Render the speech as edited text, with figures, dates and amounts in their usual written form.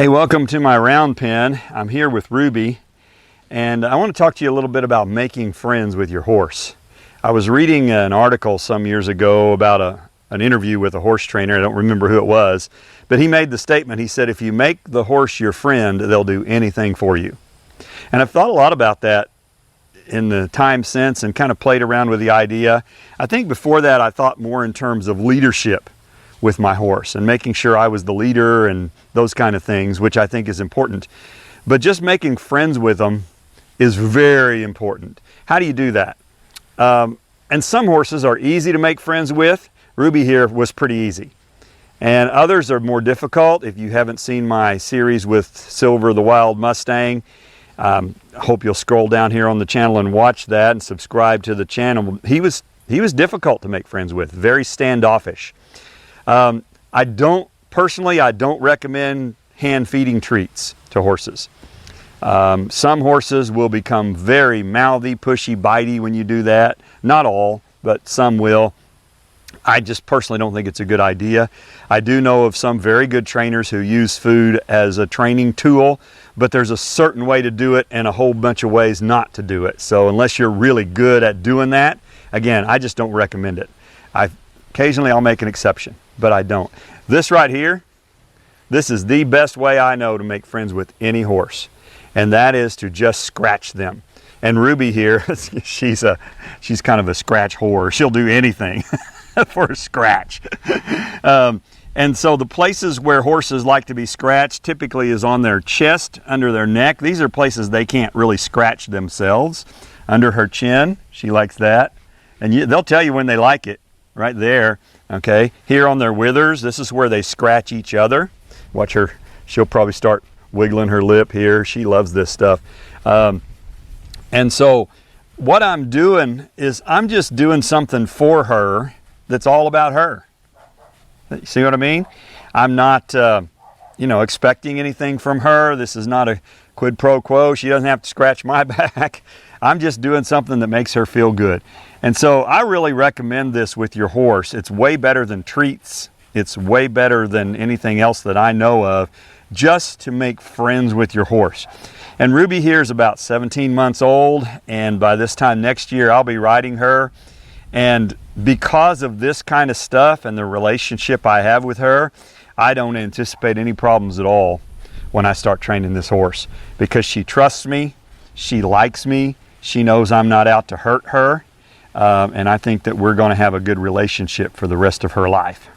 Hey, welcome to my round pen. I'm here with Ruby, and I want to talk to you a little bit about making friends with your horse. I was reading an article some years ago about an interview with a horse trainer. I don't remember who it was, but he made the statement. He said, if you make the horse your friend, they'll do anything for you. And I've thought a lot about that in the time since and kind of played around with the idea. I think before that I thought more in terms of leadership with my horse and making sure I was the leader and those kind of things, which I think is important. But just making friends with them is very important. How do you do that? And some horses are easy to make friends with. Ruby here was pretty easy. And others are more difficult. If you haven't seen my series with Silver the Wild Mustang, I hope you'll scroll down here on the channel and watch that and subscribe to the channel. He was difficult to make friends with, very standoffish. I don't recommend hand feeding treats to horses. Some horses will become very mouthy, pushy, bitey when you do that. Not all, but some will. I just personally don't think it's a good idea. I do know of some very good trainers who use food as a training tool, but there's a certain way to do it and a whole bunch of ways not to do it. So unless you're really good at doing that, again, I just don't recommend it. Occasionally I'll make an exception, but I don't. This right here, this is the best way I know to make friends with any horse, and that is to just scratch them. And Ruby here, she's kind of a scratch whore. She'll do anything for a scratch. And so the places where horses like to be scratched typically is on their chest, under their neck. These are places they can't really scratch themselves. Under her chin, she likes that. And they'll tell you when they like it. Right there, okay? Here on their withers, this is where they scratch each other. Watch her, she'll probably start wiggling her lip here. She loves this stuff. And so what I'm doing is I'm just doing something for her that's all about her. See what I mean? I'm not, expecting anything from her. This is not a quid pro quo. She doesn't have to scratch my back. I'm just doing something that makes her feel good. And so I really recommend this with your horse. It's way better than treats. It's way better than anything else that I know of, just to make friends with your horse. And Ruby here is about 17 months old, and by this time next year I'll be riding her. And because of this kind of stuff and the relationship I have with her, I don't anticipate any problems at all when I start training this horse, because she trusts me, she likes me, she knows I'm not out to hurt her. And I think that we're going to have a good relationship for the rest of her life.